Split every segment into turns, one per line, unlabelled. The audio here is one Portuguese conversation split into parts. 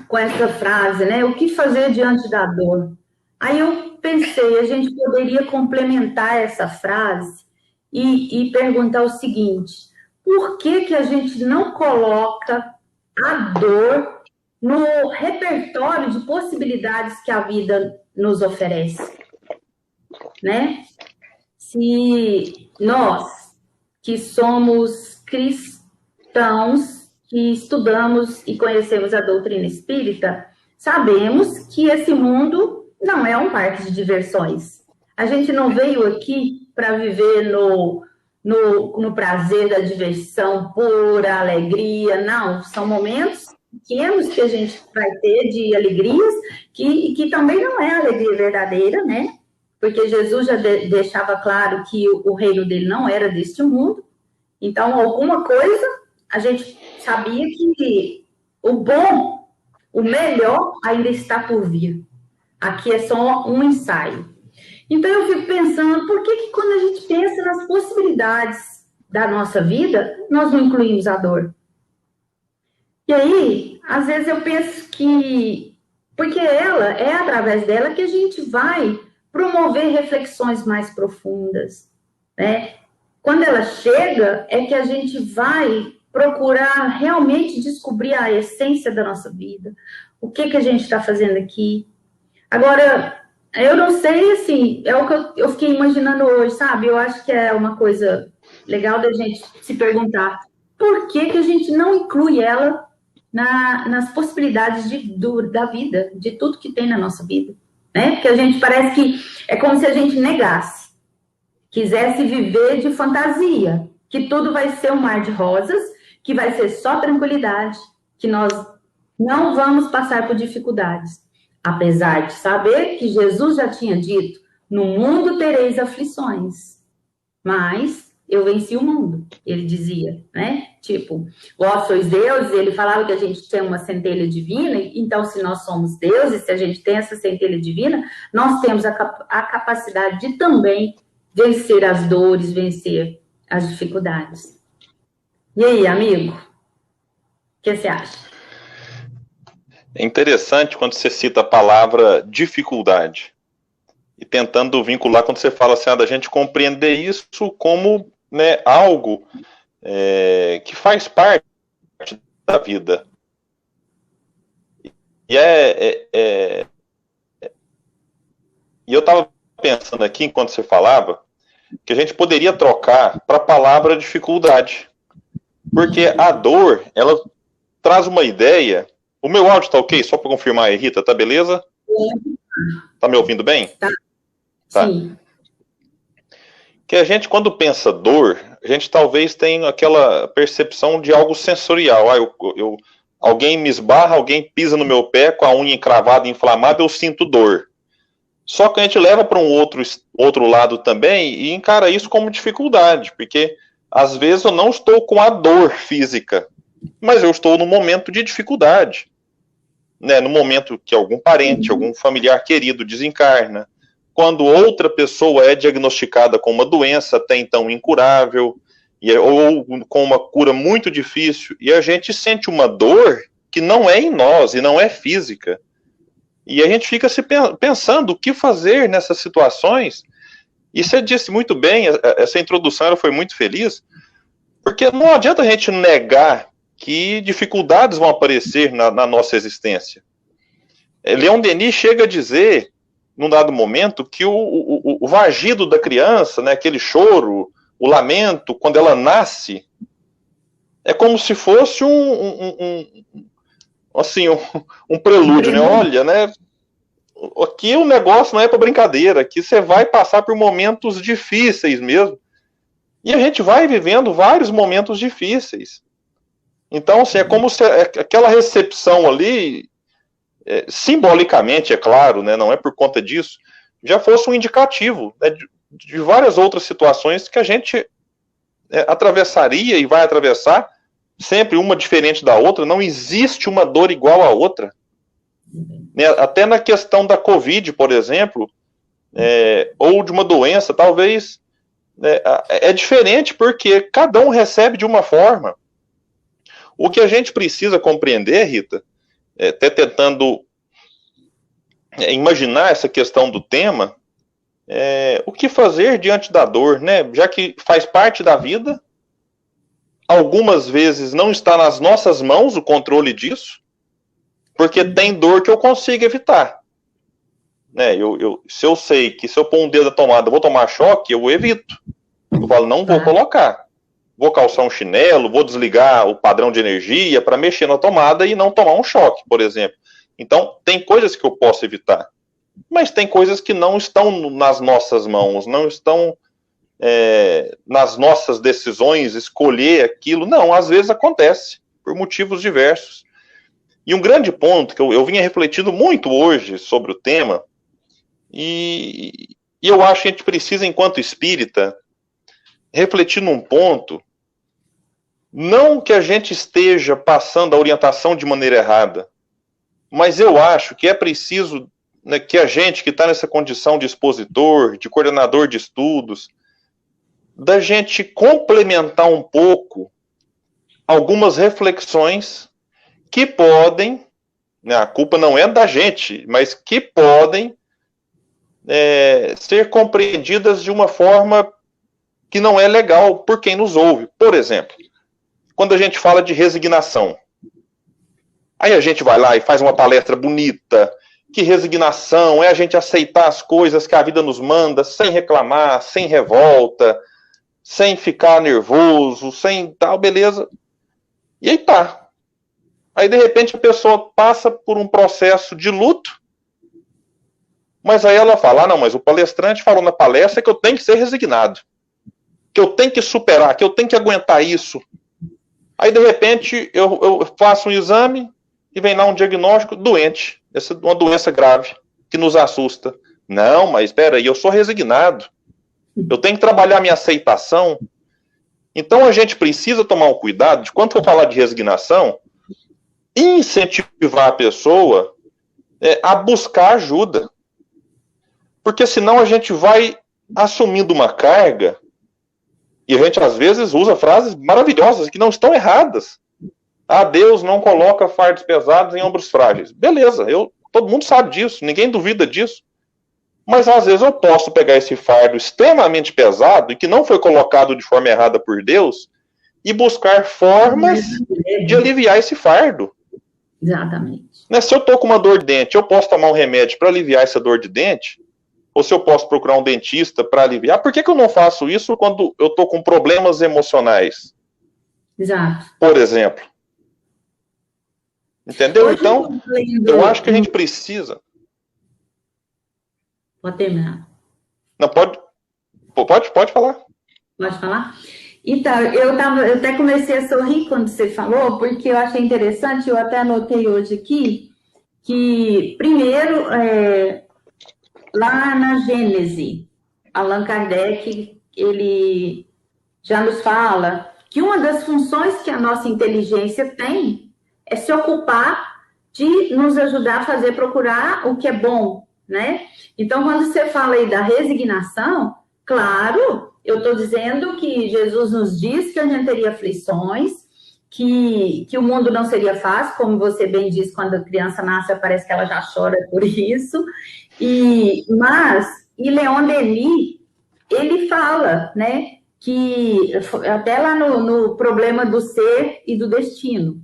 com essa frase, né? O que fazer diante da dor? Aí eu pensei, a gente poderia complementar essa frase e perguntar o seguinte: por que que a gente não coloca a dor no repertório de possibilidades que a vida nos oferece, né? Se nós, que somos cristãos, que estudamos e conhecemos a doutrina espírita, sabemos que esse mundo não é um parque de diversões. A gente não veio aqui para viver no prazer da diversão pura, alegria, não. São momentos pequenos que a gente vai ter de alegrias, que também não é a alegria verdadeira, né? Porque Jesus já deixava claro que o reino dele não era deste mundo. Então, alguma coisa, a gente sabia que o bom, o melhor ainda está por vir. Aqui é só um ensaio. Então, eu fico pensando, por que quando a gente pensa nas possibilidades da nossa vida, nós não incluímos a dor? E aí, às vezes eu penso que, porque é através dela que a gente vai promover reflexões mais profundas, né? Quando ela chega, é que a gente vai procurar realmente descobrir a essência da nossa vida, o que a gente está fazendo aqui. Agora, eu não sei, assim, é o que eu fiquei imaginando hoje, sabe? Eu acho que é uma coisa legal da gente se perguntar por que a gente não inclui ela nas possibilidades da vida, de tudo que tem na nossa vida, né? Porque a gente parece que é como se a gente negasse, quisesse viver de fantasia, que tudo vai ser um mar de rosas, que vai ser só tranquilidade, que nós não vamos passar por dificuldades. Apesar de saber que Jesus já tinha dito, no mundo tereis aflições, mas eu venci o mundo, ele dizia, né? Tipo, vós sois deuses, ele falava que a gente tem uma centelha divina, então se nós somos deuses, se a gente tem essa centelha divina, nós temos a capacidade de também vencer as dores, vencer as dificuldades. E aí, amigo? O que você acha?
É interessante quando você cita a palavra dificuldade. E tentando vincular quando você fala assim, da gente compreender isso como, né, algo que faz parte da vida. E eu estava pensando aqui, enquanto você falava, que a gente poderia trocar para a palavra dificuldade. Porque a dor, ela traz uma ideia. O meu áudio está ok? Só para confirmar aí, Rita, tá beleza? Tá me ouvindo bem?
Tá. Sim.
Que a gente, quando pensa dor, a gente talvez tenha aquela percepção de algo sensorial. Alguém me esbarra, alguém pisa no meu pé com a unha encravada e inflamada, eu sinto dor. Só que a gente leva para um outro lado também e encara isso como dificuldade, porque às vezes eu não estou com a dor física, mas eu estou num momento de dificuldade. Né? No momento que algum parente, algum familiar querido desencarna, quando outra pessoa é diagnosticada com uma doença até então incurável, ou com uma cura muito difícil, e a gente sente uma dor que não é em nós e não é física. E a gente fica se pensando o que fazer nessas situações. E você disse muito bem, essa introdução ela foi muito feliz, porque não adianta a gente negar que dificuldades vão aparecer na nossa existência. Leon Denis chega a dizer, num dado momento, que o vagido da criança, né, aquele choro, o lamento, quando ela nasce, é como se fosse um prelúdio, né? Olha, né? Aqui o negócio não é para brincadeira, aqui você vai passar por momentos difíceis mesmo. E a gente vai vivendo vários momentos difíceis. Então, assim, é como se aquela recepção ali, simbolicamente, é claro, né, não é por conta disso, já fosse um indicativo, né, de várias outras situações que a gente atravessaria e vai atravessar, sempre uma diferente da outra, não existe uma dor igual à outra. Né, até na questão da Covid, por exemplo, ou de uma doença, talvez é diferente porque cada um recebe de uma forma. O que a gente precisa compreender, Rita, até tentando imaginar essa questão do tema, o que fazer diante da dor, né? Já que faz parte da vida, algumas vezes não está nas nossas mãos o controle disso, porque tem dor que eu consigo evitar. Né? Se eu sei que se eu pôr um dedo na tomada eu vou tomar choque, eu evito. Eu falo, não vou colocar. Vou calçar um chinelo, vou desligar o padrão de energia para mexer na tomada e não tomar um choque, por exemplo. Então, tem coisas que eu posso evitar. Mas tem coisas que não estão nas nossas mãos, não estão nas nossas decisões, escolher aquilo. Não, às vezes acontece, por motivos diversos. E um grande ponto que eu vinha refletindo muito hoje sobre o tema, e eu acho que a gente precisa, enquanto espírita, refletir num ponto, não que a gente esteja passando a orientação de maneira errada, mas eu acho que é preciso, né, que a gente que está nessa condição de expositor, de coordenador de estudos, da gente complementar um pouco algumas reflexões que podem, né, a culpa não é da gente, mas que podem ser compreendidas de uma forma que não é legal por quem nos ouve. Por exemplo, quando a gente fala de resignação, aí a gente vai lá e faz uma palestra bonita, que resignação é a gente aceitar as coisas que a vida nos manda, sem reclamar, sem revolta, sem ficar nervoso, sem tal, beleza. E aí tá. Aí, de repente, a pessoa passa por um processo de luto, mas aí ela fala, não, mas o palestrante falou na palestra que eu tenho que ser resignado, que eu tenho que superar, que eu tenho que aguentar isso. Aí, de repente, eu faço um exame e vem lá um diagnóstico doente, uma doença grave, que nos assusta. Não, mas espera aí, eu sou resignado. Eu tenho que trabalhar minha aceitação. Então, a gente precisa tomar um cuidado de, quando for falar de resignação, incentivar a pessoa a buscar ajuda. Porque senão a gente vai assumindo uma carga, e a gente às vezes usa frases maravilhosas que não estão erradas. Ah, Deus não coloca fardos pesados em ombros frágeis. Beleza, todo mundo sabe disso, ninguém duvida disso. Mas às vezes eu posso pegar esse fardo extremamente pesado e que não foi colocado de forma errada por Deus e buscar formas de aliviar esse fardo.
Exatamente.
Né? Se eu estou com uma dor de dente, eu posso tomar um remédio para aliviar essa dor de dente? Ou se eu posso procurar um dentista para aliviar? Por que eu não faço isso quando eu estou com problemas emocionais?
Exato.
Por exemplo. Entendeu? Hoje então, eu acho que a gente precisa...
Pode terminar.
Não, pode falar.
Pode falar? Então, eu até comecei a sorrir quando você falou, porque eu achei interessante, eu até anotei hoje aqui, que primeiro, lá na Gênese, Allan Kardec, ele já nos fala que uma das funções que a nossa inteligência tem é se ocupar de nos ajudar a procurar o que é bom, né? Então, quando você fala aí da resignação, claro, eu estou dizendo que Jesus nos diz que a gente teria aflições, que o mundo não seria fácil, como você bem disse, quando a criança nasce, parece que ela já chora por isso. E Leon Denis, ele fala, né, que até lá no problema do ser e do destino,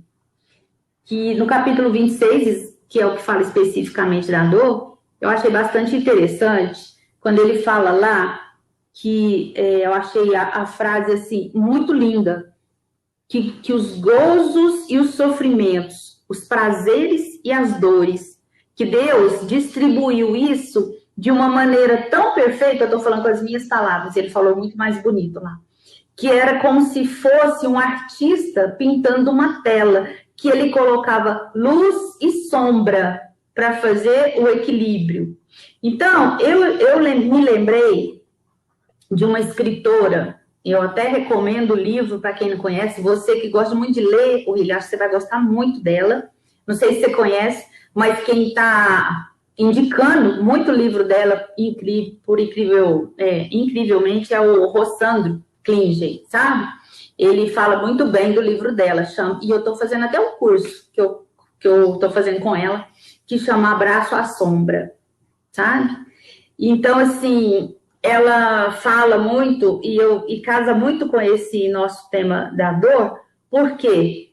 que no capítulo 26, que é o que fala especificamente da dor, eu achei bastante interessante, quando ele fala lá, que eu achei a frase assim, muito linda, que os gozos e os sofrimentos, os prazeres e as dores, que Deus distribuiu isso de uma maneira tão perfeita, eu estou falando com as minhas palavras, ele falou muito mais bonito lá, que era como se fosse um artista pintando uma tela, que ele colocava luz e sombra para fazer o equilíbrio. Então, eu me lembrei de uma escritora, eu até recomendo o livro para quem não conhece, você que gosta muito de ler, William, acho que você vai gostar muito dela, não sei se você conhece, mas quem está indicando muito o livro dela, incrivelmente, é o Rossandro Klingen, sabe? ele fala muito bem do livro dela, e eu estou fazendo até um curso que eu estou fazendo com ela, que chama Abraço à Sombra, sabe? Então, assim, ela fala muito e casa muito com esse nosso tema da dor, porque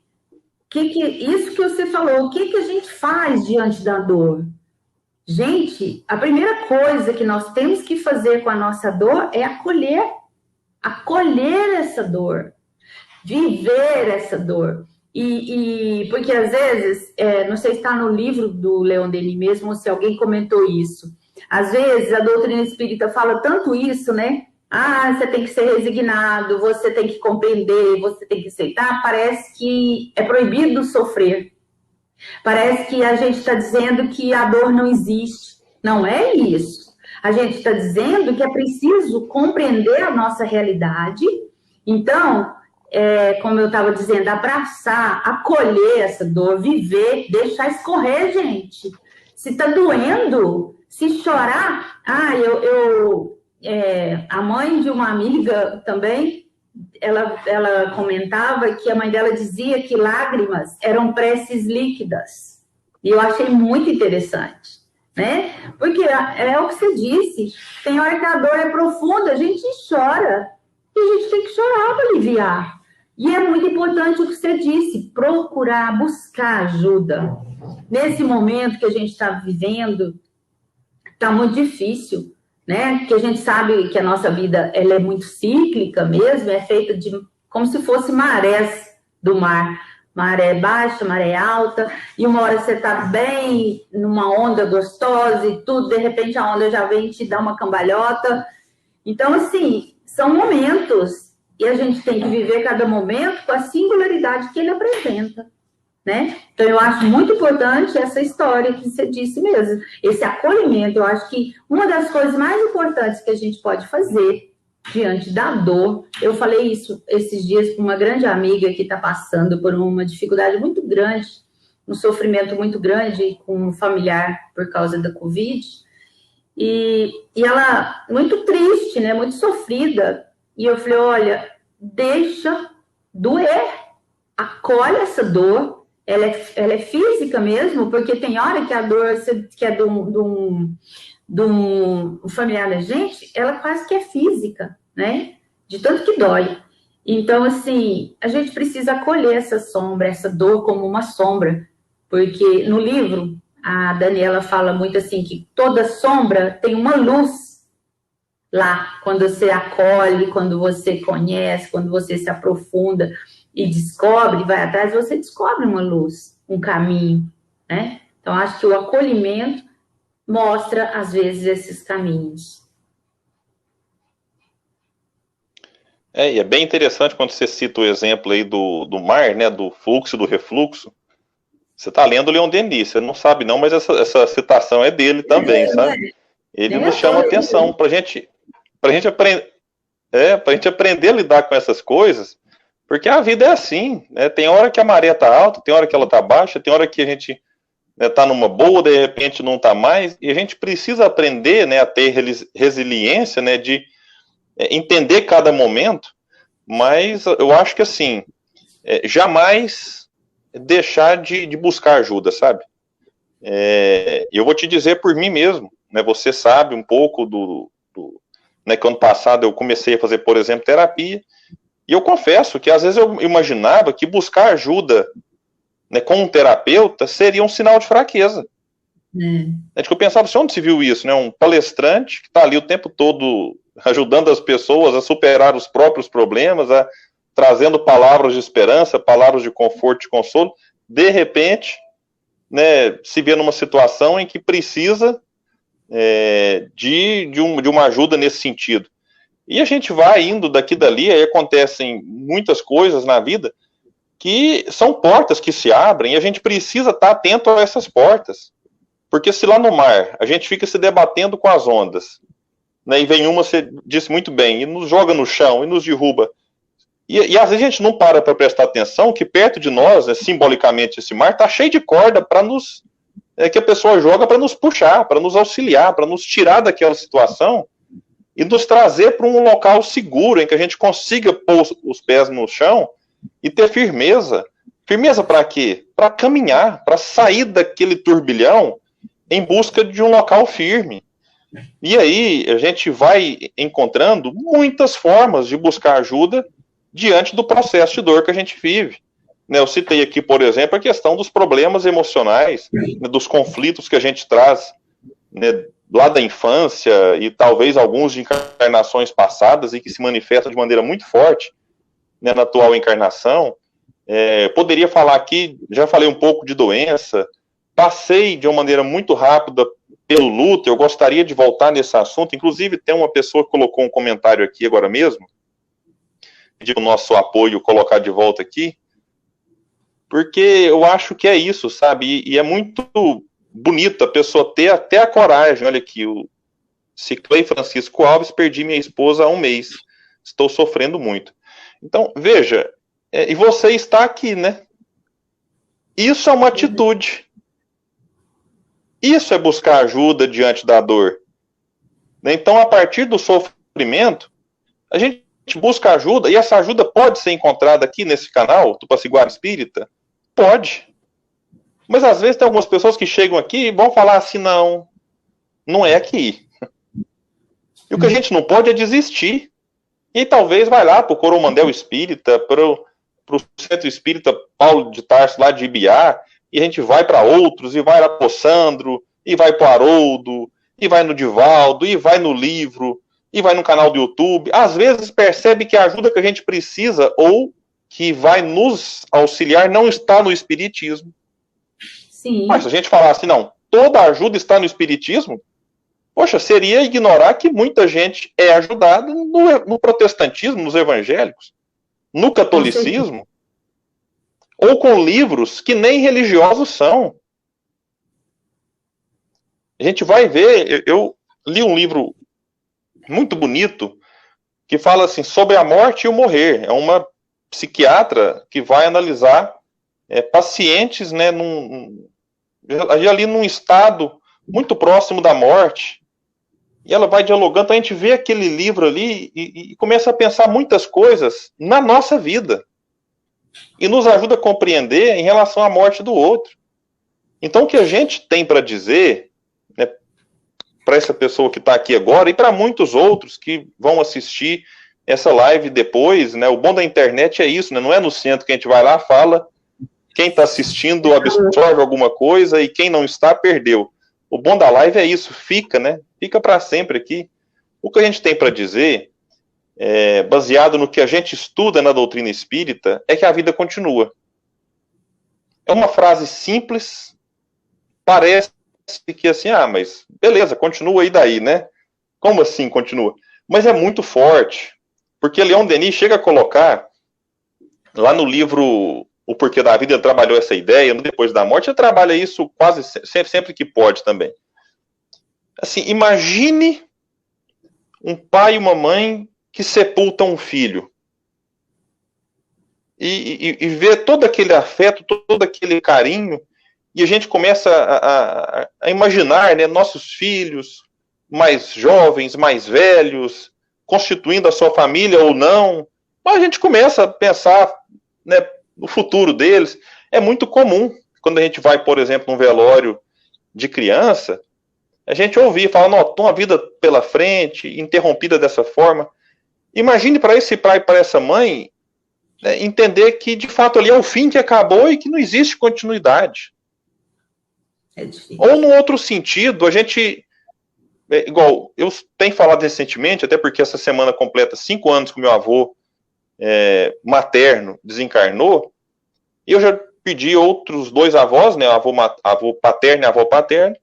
isso que você falou, o que a gente faz diante da dor? Gente, a primeira coisa que nós temos que fazer com a nossa dor é acolher essa dor, viver essa dor. Porque às vezes, não sei se está no livro do Leon Denis mesmo, ou se alguém comentou isso. Às vezes a doutrina espírita fala tanto isso, né? Você tem que ser resignado, você tem que compreender, você tem que aceitar. Parece que é proibido sofrer. Parece que a gente está dizendo que a dor não existe. Não é isso. A gente está dizendo que é preciso compreender a nossa realidade. Então, como eu estava dizendo, abraçar, acolher essa dor, viver, deixar escorrer, gente. Se está doendo, se chorar... a mãe de uma amiga também, ela comentava que a mãe dela dizia que lágrimas eram preces líquidas. E eu achei muito interessante, né? Porque é o que você disse, tem hora que a dor é profunda, a gente chora, e a gente tem que chorar para aliviar. E é muito importante o que você disse, procurar, buscar ajuda. Nesse momento que a gente está vivendo, está muito difícil, né? Porque a gente sabe que a nossa vida ela é muito cíclica mesmo, é feita de como se fosse marés do mar. Maré baixa, maré alta, e uma hora você está bem, numa onda gostosa e tudo, de repente a onda já vem e te dá uma cambalhota. Então, assim, são momentos, e a gente tem que viver cada momento com a singularidade que ele apresenta, né? Então, eu acho muito importante essa história que você disse mesmo, esse acolhimento. Eu acho que uma das coisas mais importantes que a gente pode fazer diante da dor, eu falei isso esses dias com uma grande amiga que está passando por uma dificuldade muito grande, um sofrimento muito grande com um familiar por causa da Covid, e ela muito triste, né, muito sofrida, e eu falei, olha, deixa doer, acolhe essa dor. Ela é física mesmo, porque tem hora que a dor que é de um familiar da gente, ela quase que é física, né? De tanto que dói. Então, assim, a gente precisa acolher essa sombra, essa dor como uma sombra, porque no livro a Daniela fala muito assim, que toda sombra tem uma luz lá, quando você acolhe, quando você conhece, quando você se aprofunda e descobre, vai atrás, você descobre uma luz, um caminho, né? Então, acho que o acolhimento mostra, às vezes, esses caminhos.
E é bem interessante quando você cita o exemplo aí do mar, né, do fluxo e do refluxo. Você está lendo o Leon Denis, você não sabe não, mas essa citação é dele também, sabe? Ele nos chama atenção para a gente aprender, para a gente aprender a lidar com essas coisas. Porque a vida é assim, né? Tem hora que a maré está alta, tem hora que ela está baixa, tem hora que a gente está numa boa, de repente não está mais, e a gente precisa aprender, né, a ter resiliência, né, de entender cada momento, mas eu acho que assim, jamais deixar de buscar ajuda, sabe? Eu vou te dizer por mim mesmo, né, você sabe um pouco né, que ano passado eu comecei a fazer, por exemplo, terapia. E eu confesso que às vezes eu imaginava que buscar ajuda, né, com um terapeuta seria um sinal de fraqueza. Que eu pensava assim, onde se viu isso? Né? Um palestrante que está ali o tempo todo ajudando as pessoas a superar os próprios problemas, trazendo palavras de esperança, palavras de conforto e consolo, de repente, né, se vê numa situação em que precisa de uma ajuda nesse sentido. E a gente vai indo daqui e dali, aí acontecem muitas coisas na vida que são portas que se abrem e a gente precisa estar atento a essas portas. Porque se lá no mar a gente fica se debatendo com as ondas, né, e vem uma, você disse muito bem, e nos joga no chão, e nos derruba, e às vezes a gente não para prestar atenção que perto de nós, né, simbolicamente, esse mar está cheio de corda para nos que a pessoa joga para nos puxar, para nos auxiliar, para nos tirar daquela situação e nos trazer para um local seguro, em que a gente consiga pôr os pés no chão e ter firmeza. Firmeza para quê? Para caminhar, para sair daquele turbilhão em busca de um local firme. E aí a gente vai encontrando muitas formas de buscar ajuda diante do processo de dor que a gente vive. Eu citei aqui, por exemplo, a questão dos problemas emocionais, dos conflitos que a gente traz, lá da infância e talvez alguns de encarnações passadas e que se manifestam de maneira muito forte, na atual encarnação. Poderia falar aqui, já falei um pouco de doença, passei de uma maneira muito rápida pelo luto, eu gostaria de voltar nesse assunto, inclusive tem uma pessoa que colocou um comentário aqui agora mesmo, pediu o nosso apoio colocar de volta aqui, porque eu acho que é isso, sabe, e é muito bonito a pessoa ter até a coragem. Olha aqui, o Ciclei Francisco Alves, perdi minha esposa há 1 mês, estou sofrendo muito. Então, veja, e você está aqui, né? Isso é uma atitude. Isso é buscar ajuda diante da dor. Então, a partir do sofrimento, a gente busca ajuda, e essa ajuda pode ser encontrada aqui nesse canal, Tupaciguara Espírita? Pode. Mas às vezes tem algumas pessoas que chegam aqui e vão falar assim, não é aqui. E o que a gente não pode é desistir. E talvez vai lá para o Coromandel Espírita, para o Centro Espírita Paulo de Tarso, lá de Ibiá, e a gente vai para outros, e vai lá para o Sandro, e vai para o Haroldo, e vai no Divaldo, e vai no livro, e vai no canal do YouTube. Às vezes percebe que a ajuda que a gente precisa, ou que vai nos auxiliar, não está no Espiritismo.
Sim.
Mas se a gente falar assim, não, toda ajuda está no Espiritismo, poxa, seria ignorar que muita gente é ajudada no protestantismo, nos evangélicos, no catolicismo, ou com livros que nem religiosos são. A gente vai ver, eu li um livro muito bonito que fala assim, sobre a morte e o morrer. É uma psiquiatra que vai analisar pacientes, né, ali num estado muito próximo da morte, e ela vai dialogando. Então a gente vê aquele livro ali e começa a pensar muitas coisas na nossa vida, e nos ajuda a compreender em relação à morte do outro. Então o que a gente tem para dizer, né, para essa pessoa que está aqui agora, e para muitos outros que vão assistir essa live depois, né, o bom da internet é isso, né, não é no centro que a gente vai lá, fala, quem está assistindo absorve alguma coisa, e quem não está, perdeu. O bom da live é isso, fica, né? Fica para sempre aqui. O que a gente tem para dizer, baseado no que a gente estuda na doutrina espírita, é que a vida continua. É uma frase simples, parece que assim, mas beleza, continua aí daí, né? Como assim continua? Mas é muito forte, porque Leon Denis chega a colocar, lá no livro O Porquê da Vida, ele trabalhou essa ideia, no Depois da Morte, ele trabalha isso quase sempre que pode também. Assim, imagine um pai e uma mãe que sepultam um filho. E ver todo aquele afeto, todo aquele carinho, e a gente começa a imaginar, né, nossos filhos mais jovens, mais velhos, constituindo a sua família ou não. Mas a gente começa a pensar, né, no futuro deles. É muito comum, quando a gente vai, por exemplo, num velório de criança, a gente ouvir, falar, não, tem uma vida pela frente, interrompida dessa forma. Imagine para esse pai e para essa mãe, né, entender que, de fato, ali é o fim que acabou e que não existe continuidade.
É difícil.
Ou, num outro sentido, a gente... igual, eu tenho falado recentemente, até porque essa semana completa 5 anos que meu avô materno desencarnou, e eu já pedi outros 2 avós, né, avô paterno e avó paterno,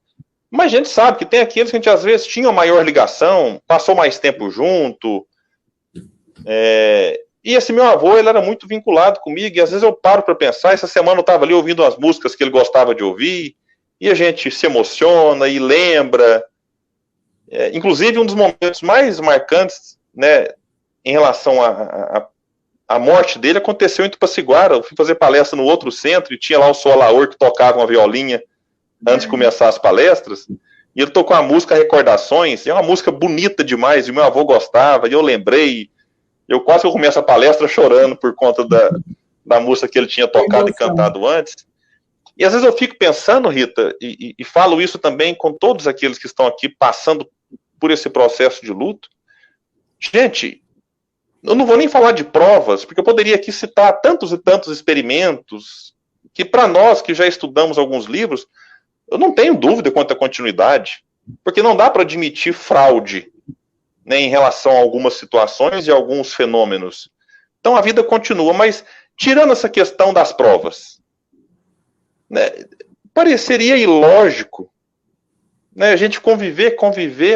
mas a gente sabe que tem aqueles que a gente às vezes tinha maior ligação, passou mais tempo junto, e esse meu avô, ele era muito vinculado comigo, e às vezes eu paro para pensar, essa semana eu estava ali ouvindo as músicas que ele gostava de ouvir, e a gente se emociona e lembra, inclusive um dos momentos mais marcantes, né, em relação a morte dele aconteceu em Tupaciguara. Eu fui fazer palestra no outro centro e tinha lá o Solaor que tocava uma violinha antes de começar as palestras, e ele tocou a música Recordações, e é uma música bonita demais, e meu avô gostava, e eu lembrei, eu quase que eu começo a palestra chorando por conta da música que ele tinha tocado e cantado antes. E às vezes eu fico pensando, Rita, e falo isso também com todos aqueles que estão aqui passando por esse processo de luto. Gente, eu não vou nem falar de provas, porque eu poderia aqui citar tantos e tantos experimentos que para nós que já estudamos alguns livros, eu não tenho dúvida quanto à continuidade, porque não dá para admitir fraude, né, em relação a algumas situações e alguns fenômenos. Então a vida continua, mas tirando essa questão das provas, né, pareceria ilógico, né, a gente conviver,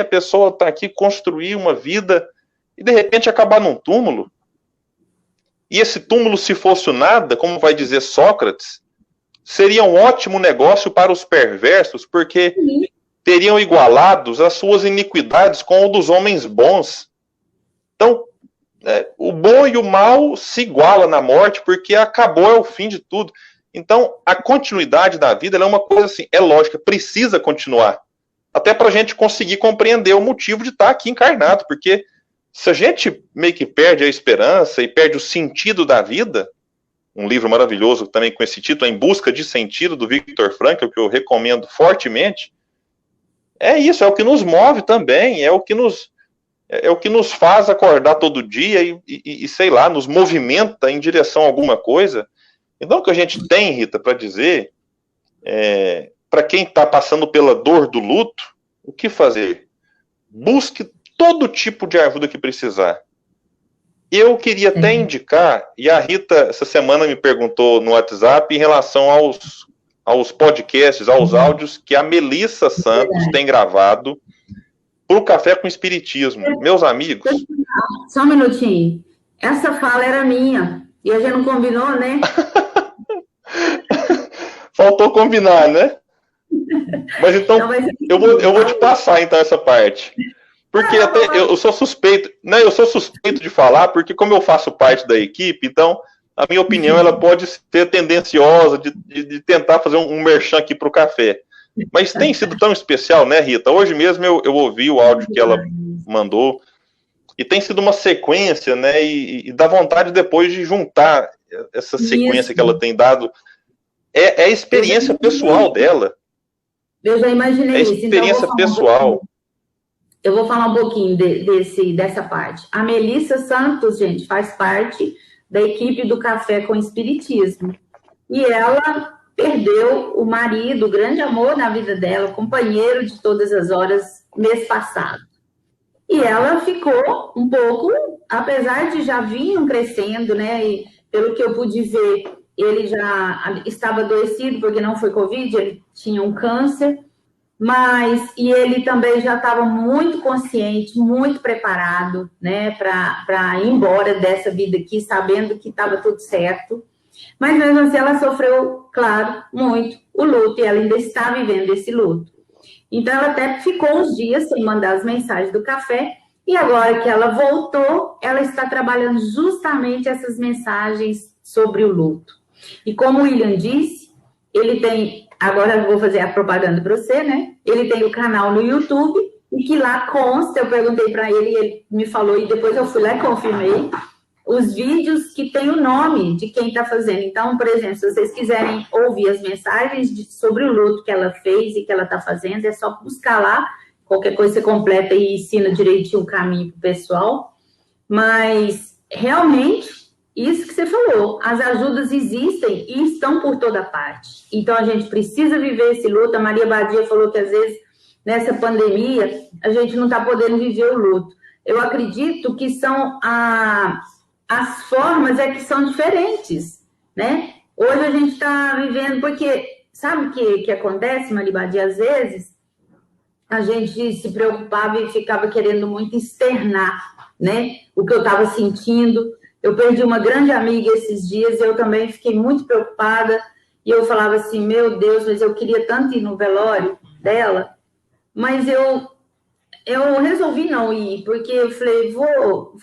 a pessoa está aqui, construir uma vida e de repente acabar num túmulo. E esse túmulo, se fosse o nada, como vai dizer Sócrates, seria um ótimo negócio para os perversos, porque teriam igualados as suas iniquidades com o dos homens bons. Então, o bom e o mal se igualam na morte, porque acabou, é o fim de tudo. Então, a continuidade da vida é uma coisa assim, é lógica, precisa continuar. Até para a gente conseguir compreender o motivo de estar aqui encarnado, porque se a gente meio que perde a esperança e perde o sentido da vida, um livro maravilhoso também com esse título, Em Busca de Sentido, do Viktor Frankl, que eu recomendo fortemente, é isso, é o que nos move também, é o que nos faz acordar todo dia e sei lá, nos movimenta em direção a alguma coisa. Então, o que a gente tem, Rita, para dizer, para quem está passando pela dor do luto, o que fazer? Busque todo tipo de ajuda que precisar. Eu queria até indicar, e a Rita essa semana me perguntou no WhatsApp em relação aos podcasts, aos áudios que a Melissa Santos tem gravado para o Café com Espiritismo. Meus amigos...
Só um minutinho. Essa fala era minha, e a gente não combinou, né?
Faltou combinar, né? Mas então, eu vou te passar então essa parte. Porque até eu sou suspeito, né? Eu sou suspeito de falar, porque como eu faço parte da equipe, então a minha opinião ela pode ser tendenciosa de tentar fazer um merchan aqui para o café. Mas tem sido tão especial, né, Rita? Hoje mesmo eu ouvi o áudio que ela mandou, e tem sido uma sequência, né? E dá vontade depois de juntar essa sequência que ela tem dado. É a experiência pessoal dela.
Eu já imaginei isso.
É a experiência pessoal.
Eu vou falar um pouquinho dessa parte. A Melissa Santos, gente, faz parte da equipe do Café com Espiritismo. E ela perdeu o marido, o grande amor na vida dela, companheiro de todas as horas, mês passado. E ela ficou um pouco, apesar de já vinham crescendo, né? E pelo que eu pude ver, ele já estava adoecido, porque não foi Covid, ele tinha um câncer. E ele também já estava muito consciente, muito preparado, né, para ir embora dessa vida aqui, sabendo que estava tudo certo. Mas mesmo assim ela sofreu, claro, muito o luto, e ela ainda está vivendo esse luto. Então ela até ficou uns dias sem mandar as mensagens do café, e agora que ela voltou, ela está trabalhando justamente essas mensagens sobre o luto. E como o William disse, ele tem... Agora eu vou fazer a propaganda para você, né? Ele tem o canal no YouTube, e que lá consta, eu perguntei para ele, e ele me falou, e depois eu fui lá e confirmei, os vídeos que tem o nome de quem está fazendo. Então, por exemplo, se vocês quiserem ouvir as mensagens sobre o luto que ela fez e que ela está fazendo, é só buscar lá, qualquer coisa você completa e ensina direitinho o caminho para o pessoal. Mas, realmente... Isso que você falou, as ajudas existem e estão por toda parte. Então, a gente precisa viver esse luto. A Maria Badia falou que, às vezes, nessa pandemia, a gente não está podendo viver o luto. Eu acredito que são as formas que são diferentes, né? Hoje a gente está vivendo, porque sabe o que acontece, Maria Badia? Às vezes, a gente se preocupava e ficava querendo muito externar, né? O que eu estava sentindo. Eu perdi uma grande amiga esses dias e eu também fiquei muito preocupada. E eu falava assim, meu Deus, mas eu queria tanto ir no velório dela. Mas eu resolvi não ir, porque eu falei, vou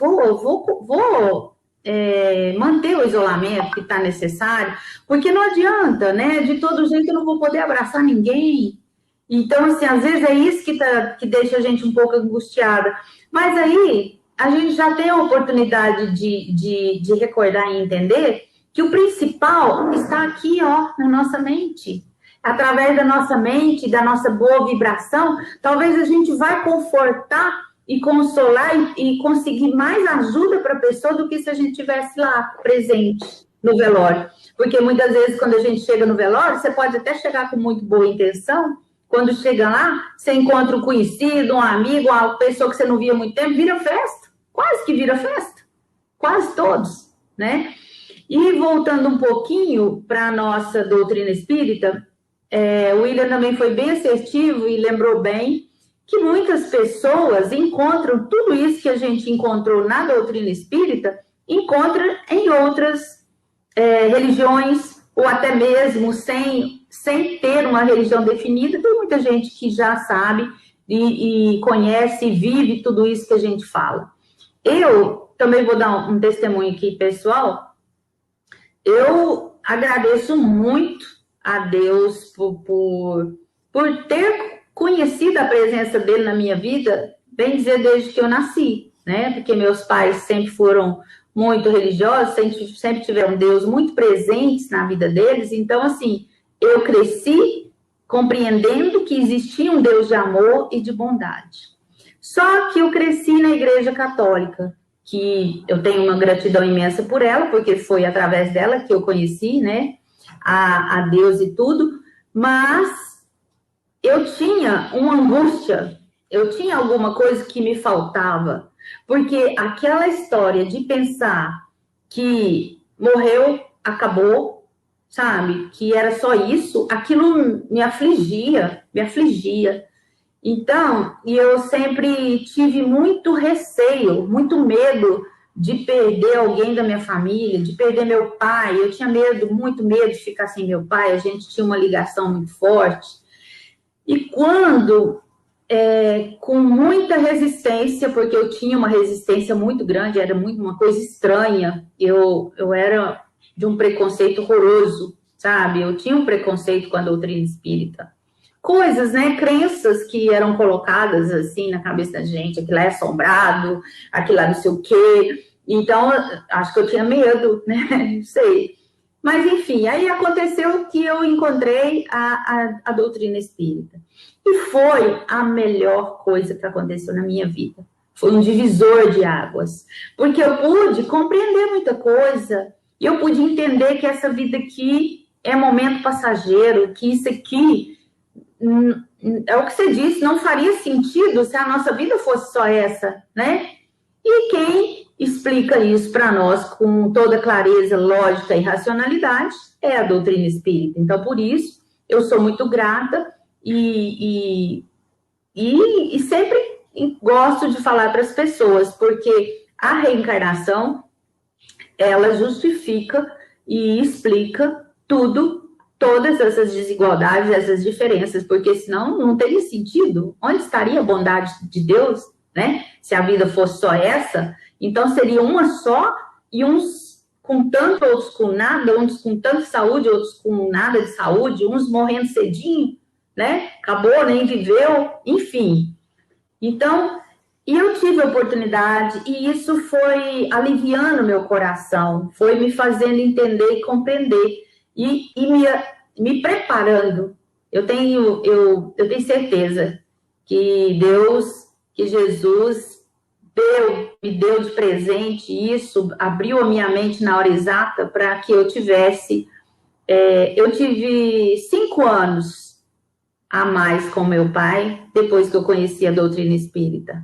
manter o isolamento que está necessário, porque não adianta, né? De todo jeito eu não vou poder abraçar ninguém. Então, assim, às vezes é isso que deixa a gente um pouco angustiada. Mas aí, a gente já tem a oportunidade de recordar e entender que o principal está aqui, ó, na nossa mente. Através da nossa mente, da nossa boa vibração, talvez a gente vai confortar e consolar e conseguir mais ajuda para a pessoa do que se a gente estivesse lá, presente, no velório. Porque muitas vezes, quando a gente chega no velório, você pode até chegar com muito boa intenção, quando chega lá, você encontra um conhecido, um amigo, uma pessoa que você não via há muito tempo, vira festa. Quase que vira festa. Quase todos, né? E voltando um pouquinho para a nossa doutrina espírita, o William também foi bem assertivo e lembrou bem que muitas pessoas encontram tudo isso que a gente encontrou na doutrina espírita, encontra em outras religiões, ou até mesmo sem ter uma religião definida. Tem muita gente que já sabe e conhece e vive tudo isso que a gente fala. Eu também vou dar um testemunho aqui, pessoal. Eu agradeço muito a Deus por ter conhecido a presença dele na minha vida, bem dizer, desde que eu nasci, né? Porque meus pais sempre foram muito religiosos, sempre tiveram Deus muito presentes na vida deles. Então, assim, eu cresci compreendendo que existia um Deus de amor e de bondade. Só que eu cresci na Igreja Católica, que eu tenho uma gratidão imensa por ela, porque foi através dela que eu conheci, né, a Deus e tudo, mas eu tinha uma angústia, eu tinha alguma coisa que me faltava, porque aquela história de pensar que morreu, acabou, sabe, que era só isso, aquilo me afligia. Então, eu sempre tive muito receio, muito medo de perder alguém da minha família, de perder meu pai. Eu tinha medo, muito medo de ficar sem meu pai, a gente tinha uma ligação muito forte. E quando, com muita resistência, porque eu tinha uma resistência muito grande, era muito uma coisa estranha, eu era de um preconceito horroroso, sabe? Eu tinha um preconceito com a doutrina espírita. Coisas, né, crenças que eram colocadas assim na cabeça da gente, aquilo é assombrado, aquilo é não sei o quê. Então, acho que eu tinha medo, né, não sei. Mas, enfim, aí aconteceu que eu encontrei a doutrina espírita. E foi a melhor coisa que aconteceu na minha vida. Foi um divisor de águas. Porque eu pude compreender muita coisa. E eu pude entender que essa vida aqui é momento passageiro, que isso aqui é o que você disse, não faria sentido se a nossa vida fosse só essa, né? E quem explica isso para nós com toda clareza, lógica e racionalidade é a doutrina espírita. Então, por isso, eu sou muito grata e sempre gosto de falar para as pessoas, porque a reencarnação, ela justifica e explica tudo, todas essas desigualdades, essas diferenças, porque senão não teria sentido. Onde estaria a bondade de Deus, né? Se a vida fosse só essa, então seria uma só, e uns com tanto, outros com nada, uns com tanta saúde, outros com nada de saúde, uns morrendo cedinho, né? Acabou, nem viveu, enfim. Então, e eu tive a oportunidade, e isso foi aliviando meu coração, foi me fazendo entender e compreender, e me preparando. Eu tenho certeza que Deus, que Jesus me deu de presente isso, abriu a minha mente na hora exata para que eu tivesse... eu tive 5 anos a mais com meu pai, depois que eu conheci a doutrina espírita.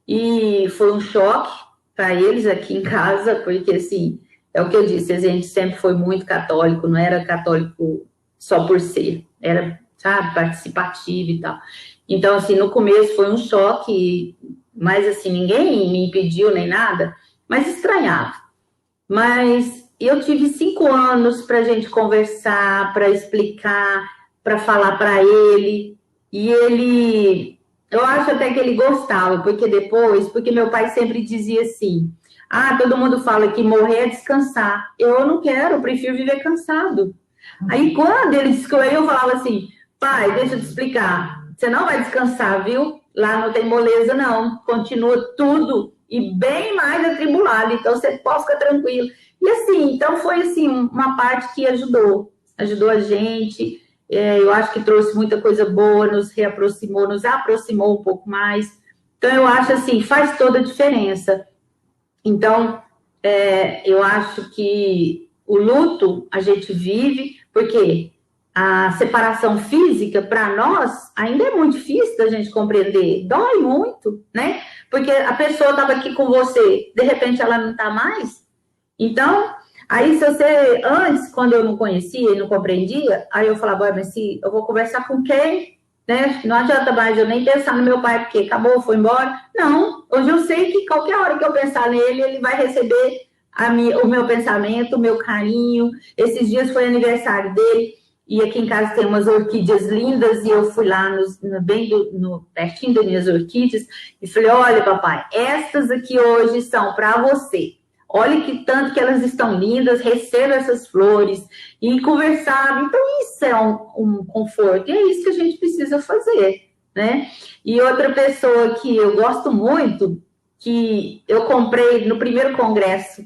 E foi um choque para eles aqui em casa, porque, assim, é o que eu disse, a gente sempre foi muito católico, não era católico só por ser, era, sabe, participativo e tal. Então, assim, no começo foi um choque, mas, assim, ninguém me impediu nem nada, mas estranhava. Mas eu tive 5 anos para a gente conversar, para explicar, para falar para ele, e ele, eu acho até que ele gostava, porque meu pai sempre dizia assim, todo mundo fala que morrer é descansar, eu não quero, eu prefiro viver cansado. Aí quando ele disse que eu falava assim, pai, deixa eu te explicar. Você não vai descansar, viu? Lá não tem moleza, não. Continua tudo e bem mais atribulado. Então, você pode ficar tranquilo. E assim, então foi assim, uma parte que ajudou a gente. Eu acho que trouxe muita coisa boa, nos reaproximou, nos aproximou um pouco mais. Então, eu acho assim, faz toda a diferença. Então, eu acho que o luto a gente vive, porque a separação física, para nós, ainda é muito difícil da gente compreender. Dói muito, né? Porque a pessoa estava aqui com você, de repente ela não está mais. Então, aí se você, antes, quando eu não conhecia e não compreendia, aí eu falava, mas se eu vou conversar com quem? Né? Não adianta mais eu nem pensar no meu pai, porque acabou, foi embora. Não, hoje eu sei que qualquer hora que eu pensar nele, ele vai receber o meu pensamento, o meu carinho. Esses dias foi aniversário dele, e aqui em casa tem umas orquídeas lindas, e eu fui lá pertinho das minhas orquídeas, e falei, olha, papai, estas aqui hoje são para você. Olha que tanto que elas estão lindas, receba essas flores e conversar. Então, isso é um conforto. E é isso que a gente precisa fazer, né? E outra pessoa que eu gosto muito, que eu comprei no primeiro congresso,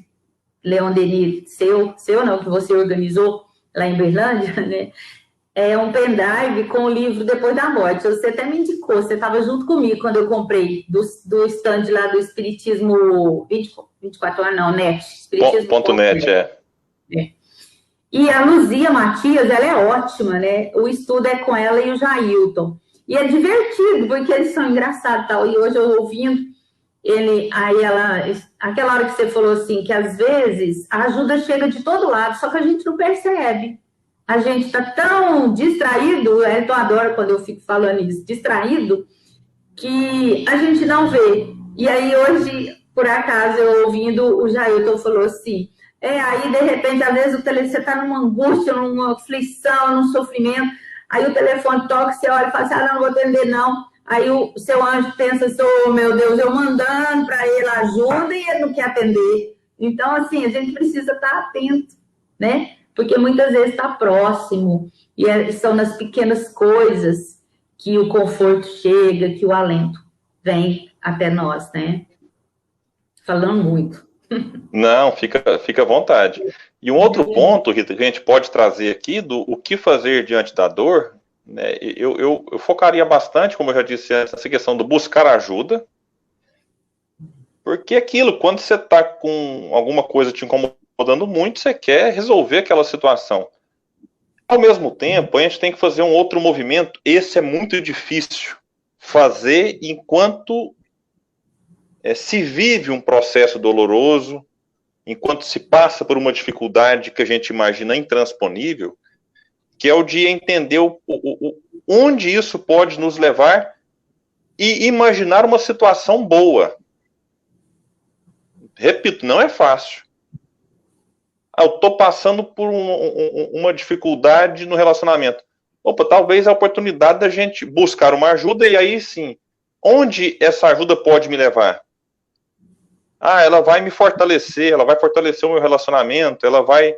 Leon Denis, seu não, que você organizou lá em Berlândia, né? É um pendrive com o livro Depois da Morte. Você até me indicou, você estava junto comigo quando eu comprei do stand lá do Espiritismo 24 horas, não, net.
Espiritismo.net,
é. E a Luzia Matias, ela é ótima, né? O estudo é com ela e o Jailton. E é divertido, porque eles são engraçados e tal. E hoje eu ouvindo, aquela hora que você falou assim, que às vezes a ajuda chega de todo lado, só que a gente não percebe. A gente está tão distraído, eu adoro quando eu fico falando isso, distraído, que a gente não vê. E aí hoje, por acaso, eu ouvindo, o Jailton falou assim, aí de repente, às vezes você está numa angústia, numa aflição, num sofrimento, aí o telefone toca, você olha e fala assim, não vou atender não. Aí o seu anjo pensa assim, oh meu Deus, eu mandando para ele ajuda e ele não quer atender. Então, assim, a gente precisa estar atento, né? Porque muitas vezes está próximo, e são nas pequenas coisas que o conforto chega, que o alento vem até nós, né? Falando muito.
Não, fica à vontade. E um outro ponto, Rita, que a gente pode trazer aqui, do o que fazer diante da dor, né, eu focaria bastante, como eu já disse antes, nessa questão do buscar ajuda, porque aquilo, quando você está com alguma coisa te incomodando muito, você quer resolver aquela situação. Ao mesmo tempo, a gente tem que fazer um outro movimento. Esse é muito difícil fazer enquanto se vive um processo doloroso, enquanto se passa por uma dificuldade que a gente imagina intransponível, que é o de entender onde isso pode nos levar e imaginar uma situação boa. Repito, não é fácil. Eu estou passando por uma dificuldade no relacionamento. Opa, talvez a oportunidade da gente buscar uma ajuda, e aí sim, onde essa ajuda pode me levar? Ela vai me fortalecer, ela vai fortalecer o meu relacionamento, ela vai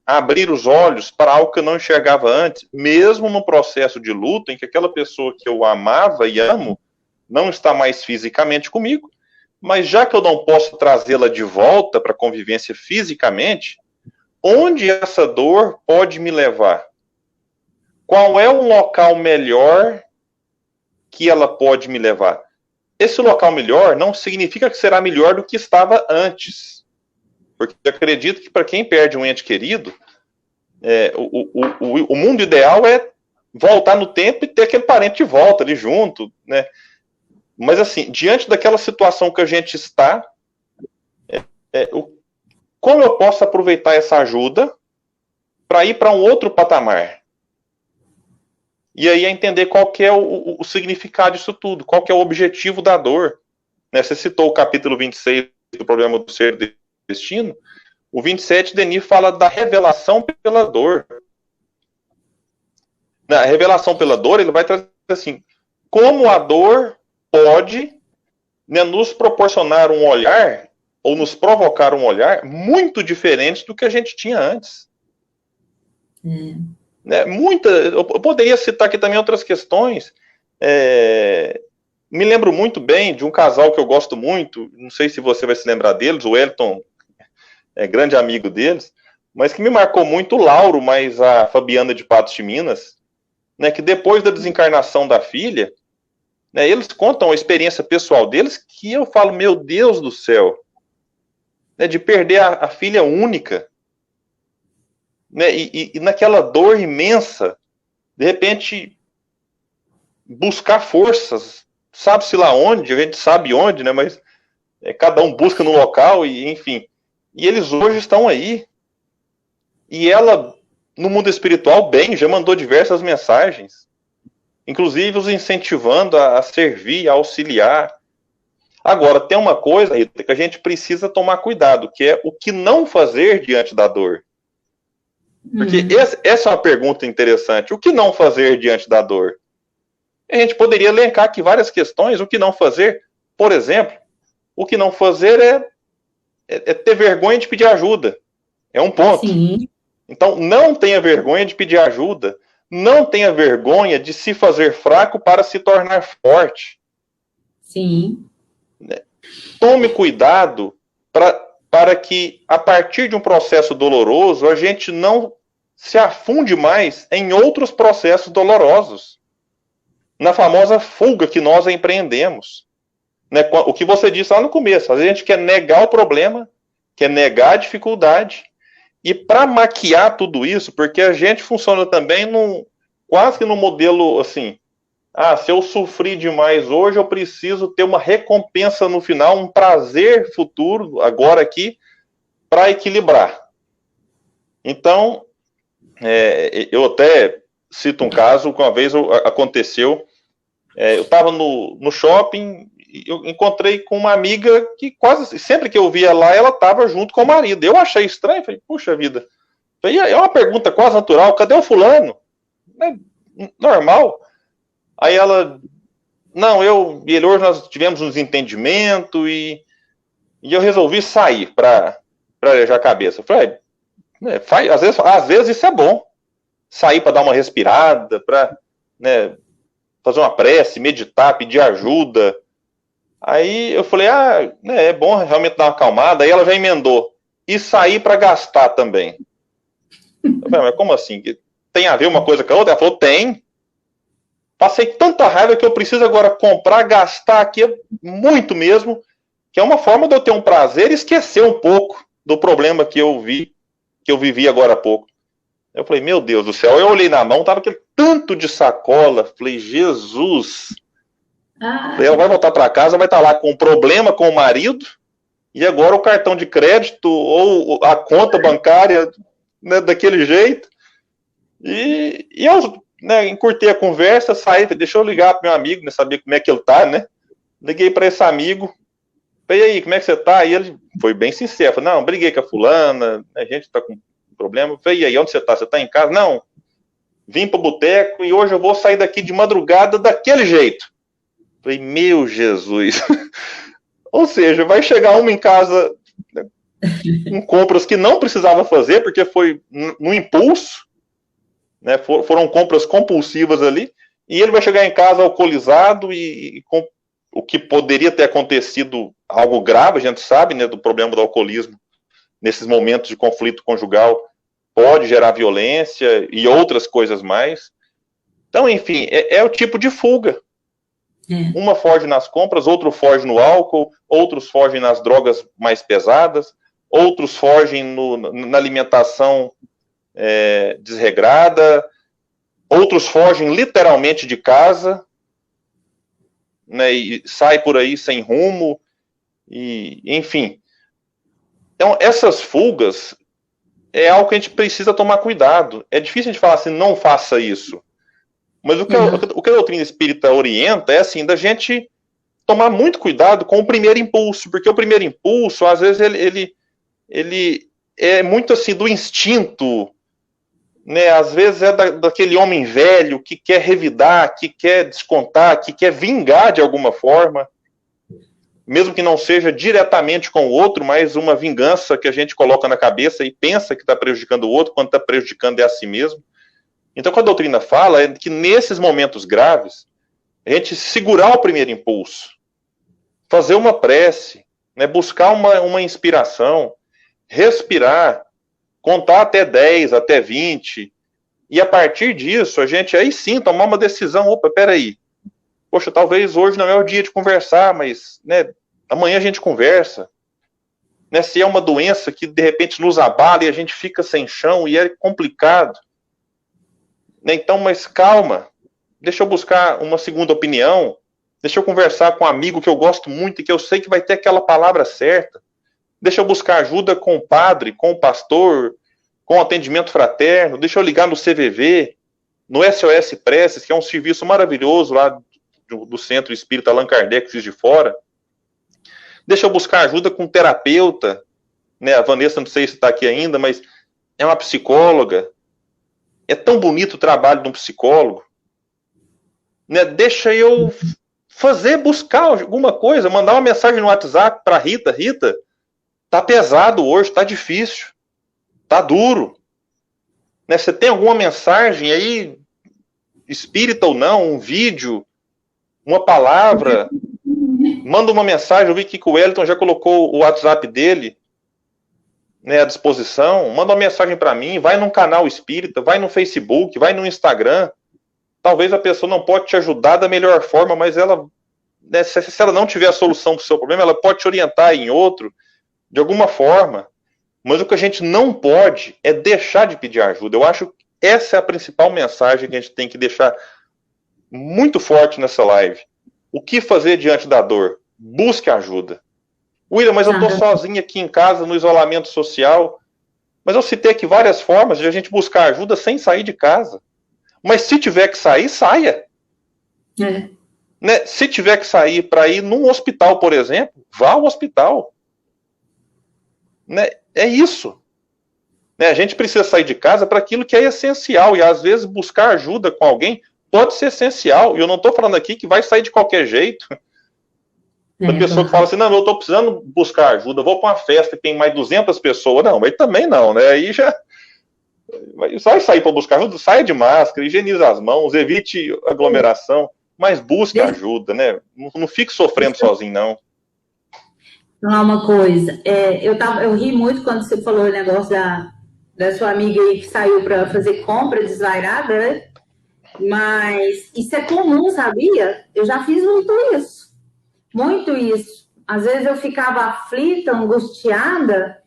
abrir os olhos para algo que eu não enxergava antes, mesmo no processo de luto, em que aquela pessoa que eu amava e amo não está mais fisicamente comigo, mas já que eu não posso trazê-la de volta para a convivência fisicamente, onde essa dor pode me levar? Qual é o local melhor que ela pode me levar? Esse local melhor não significa que será melhor do que estava antes. Porque eu acredito que para quem perde um ente querido, o mundo ideal é voltar no tempo e ter aquele parente de volta ali junto, né? Mas assim, diante daquela situação que a gente está, como eu posso aproveitar essa ajuda para ir para um outro patamar? E aí é entender qual que é o significado disso tudo, qual que é o objetivo da dor. Né? Você citou o capítulo 26 do Problema do Ser e do Destino. O 27, Denis fala da revelação pela dor. Na revelação pela dor, ele vai trazer assim, como a dor pode, né, nos proporcionar um olhar, ou nos provocar um olhar muito diferente do que a gente tinha antes. né, eu poderia citar aqui também outras questões. Me lembro muito bem de um casal que eu gosto muito, não sei se você vai se lembrar deles, o Elton é grande amigo deles, mas que me marcou muito o Lauro, mas a Fabiana de Patos de Minas, né, que depois da desencarnação da filha, né, eles contam a experiência pessoal deles que eu falo, meu Deus do céu, né, de perder a filha única, né, e naquela dor imensa, de repente buscar forças, sabe-se lá onde, a gente sabe onde, né, mas cada um busca no local, e enfim, e eles hoje estão aí, e ela, no mundo espiritual, bem, já mandou diversas mensagens, inclusive os incentivando a servir, a auxiliar. Agora, tem uma coisa, Rita, que a gente precisa tomar cuidado, que é o que não fazer diante da dor. Porque essa é uma pergunta interessante. O que não fazer diante da dor? A gente poderia elencar aqui várias questões. O que não fazer? Por exemplo, o que não fazer é ter vergonha de pedir ajuda. É um ponto.
Sim.
Então, não tenha vergonha de pedir ajuda. Não tenha vergonha de se fazer fraco para se tornar forte.
Sim.
Tome cuidado para que, a partir de um processo doloroso, a gente não se afunde mais em outros processos dolorosos. Na famosa fuga que nós empreendemos. Né? O que você disse lá no começo, a gente quer negar o problema, quer negar a dificuldade, e para maquiar tudo isso, porque a gente funciona também quase que no modelo assim, se eu sofri demais hoje, eu preciso ter uma recompensa no final, um prazer futuro, agora aqui, para equilibrar. Então, eu até cito um caso que uma vez aconteceu, eu estava no shopping, eu encontrei com uma amiga que quase sempre que eu via lá, ela estava junto com o marido. Eu achei estranho, falei, puxa vida. É uma pergunta quase natural, cadê o fulano? É normal. Aí ela, não, eu e ele hoje nós tivemos um desentendimento e eu resolvi sair para arejar a cabeça. Eu falei, às vezes isso é bom. Sair para dar uma respirada, para fazer uma prece, meditar, pedir ajuda. Aí eu falei, é bom realmente dar uma acalmada. Aí ela já emendou. E sair para gastar também. Eu falei, mas como assim? Tem a ver uma coisa com a outra? Ela falou, tem. Passei tanta raiva que eu preciso agora comprar, gastar aqui muito mesmo, que é uma forma de eu ter um prazer e esquecer um pouco do problema que eu vivi agora há pouco. Eu falei, meu Deus do céu, eu olhei na mão, tava aquele tanto de sacola, falei, Jesus. Falei, ela vai voltar para casa, vai estar lá com um problema com o marido, e agora o cartão de crédito ou a conta bancária, né, daquele jeito. E eu encurtei a conversa, saí, deixa eu ligar pro meu amigo, né, saber como é que ele tá, né? Liguei para esse amigo, falei, e aí, como é que você tá? E ele foi bem sincero, falou, não, briguei com a fulana, a gente tá com problema. Falei, e aí, onde você tá? Você tá em casa? Não, vim pro boteco e hoje eu vou sair daqui de madrugada daquele jeito. Falei, meu Jesus. Ou seja, vai chegar uma em casa, né, com compras que não precisava fazer, porque foi no impulso, né, foram compras compulsivas ali, e ele vai chegar em casa alcoolizado e com o que poderia ter acontecido algo grave, a gente sabe, né, do problema do alcoolismo, nesses momentos de conflito conjugal, pode gerar violência e outras coisas mais. Então, enfim, é o tipo de fuga. Uma foge nas compras, outro foge no álcool, outros fogem nas drogas mais pesadas, outros fogem na alimentação desregrada, outros fogem literalmente de casa, né, e sai por aí sem rumo, e enfim. Então, essas fugas é algo que a gente precisa tomar cuidado. É difícil a gente falar assim, não faça isso. Mas o que a doutrina espírita orienta é assim, da gente tomar muito cuidado com o primeiro impulso, porque o primeiro impulso, às vezes, ele é muito assim do instinto, né? Às vezes é daquele homem velho que quer revidar, que quer descontar, que quer vingar de alguma forma, mesmo que não seja diretamente com o outro, mas uma vingança que a gente coloca na cabeça e pensa que está prejudicando o outro, quando está prejudicando é a si mesmo. Então, o que a doutrina fala é que nesses momentos graves, a gente segurar o primeiro impulso, fazer uma prece, né, buscar uma inspiração, respirar, contar até 10, até 20, e a partir disso, a gente aí sim tomar uma decisão. Opa, peraí, poxa, talvez hoje não é o dia de conversar, mas né, amanhã a gente conversa. Né, se é uma doença que de repente nos abala e a gente fica sem chão e é complicado. Né, então, mas calma, deixa eu buscar uma segunda opinião, deixa eu conversar com um amigo que eu gosto muito e que eu sei que vai ter aquela palavra certa. Deixa eu buscar ajuda com o padre, com o pastor, com o atendimento fraterno, deixa eu ligar no CVV, no SOS Preces, que é um serviço maravilhoso lá do Centro Espírita Allan Kardec, Juiz de Fora. Deixa eu buscar ajuda com um terapeuta, né? A Vanessa, não sei se está aqui ainda, mas é uma psicóloga. É tão bonito o trabalho de um psicólogo. Né? Deixa eu buscar alguma coisa, mandar uma mensagem no WhatsApp para Rita. Rita, tá pesado hoje, tá difícil, tá duro. Né? Você tem alguma mensagem aí, espírita ou não, um vídeo, uma palavra? Manda uma mensagem. Eu vi que o Wellington já colocou o WhatsApp dele, né, à disposição. Manda uma mensagem para mim. Vai num canal espírita, vai no Facebook, vai no Instagram. Talvez a pessoa não pode te ajudar da melhor forma, mas ela, né, se ela não tiver a solução para o seu problema, ela pode te orientar em outro, de alguma forma. Mas o que a gente não pode é deixar de pedir ajuda. Eu acho que essa é a principal mensagem que a gente tem que deixar muito forte nessa live. O que fazer diante da dor? Busque ajuda. William, mas eu estou sozinho aqui em casa, no isolamento social. Mas eu citei aqui várias formas de a gente buscar ajuda sem sair de casa. Mas se tiver que sair, saia. Né? Se tiver que sair para ir num hospital, por exemplo, vá ao hospital. Né? É isso. Né? A gente precisa sair de casa para aquilo que é essencial. E às vezes buscar ajuda com alguém pode ser essencial. E eu não estou falando aqui que vai sair de qualquer jeito. A pessoa que fala assim, não, eu estou precisando buscar ajuda, vou para uma festa que tem mais 200 pessoas. Não, mas também não, né? Aí já vai sair para buscar ajuda, saia de máscara, higienize as mãos, evite aglomeração, mas busque ajuda, né? Não fique sofrendo sozinho, não.
Falar uma coisa, eu ri muito quando você falou o negócio da sua amiga aí que saiu para fazer compra desvairada, né? Mas isso é comum, sabia? Eu já fiz muito isso. Muito isso. Às vezes eu ficava aflita, angustiada,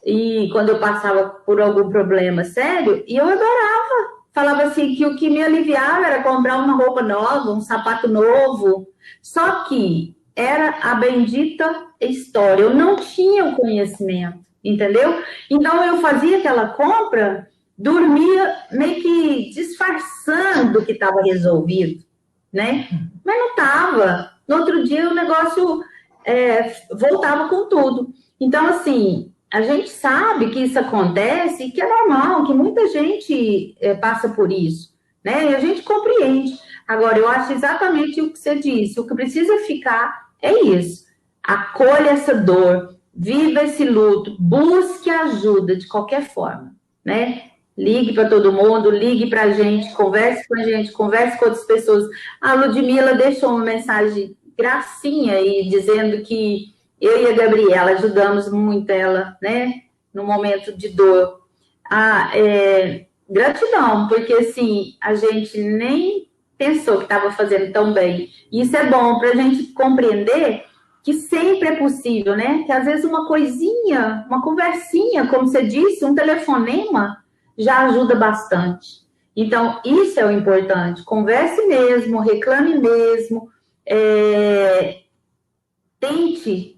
e quando eu passava por algum problema sério, e eu adorava. Falava assim que o que me aliviava era comprar uma roupa nova, um sapato novo. Só que era a bendita história. Eu não tinha o conhecimento, entendeu? Então eu fazia aquela compra, dormia meio que disfarçando que estava resolvido, né? Mas não estava. No outro dia o negócio voltava com tudo. Então, assim, a gente sabe que isso acontece e que é normal, que muita gente passa por isso, né? E a gente compreende. Agora, eu acho exatamente o que você disse. O que precisa ficar é isso. Acolha essa dor, viva esse luto, busque ajuda de qualquer forma, né? Ligue para todo mundo, ligue para a gente, converse com outras pessoas. A Ludmila deixou uma mensagem gracinha aí, dizendo que eu e a Gabriela ajudamos muito ela, né, no momento de dor. Gratidão, porque assim, a gente nem pensou que estava fazendo tão bem. Isso é bom para a gente compreender que sempre é possível, né? Que às vezes uma coisinha, uma conversinha, como você disse, um telefonema, já ajuda bastante. Então, isso é o importante. Converse mesmo, reclame mesmo, tente,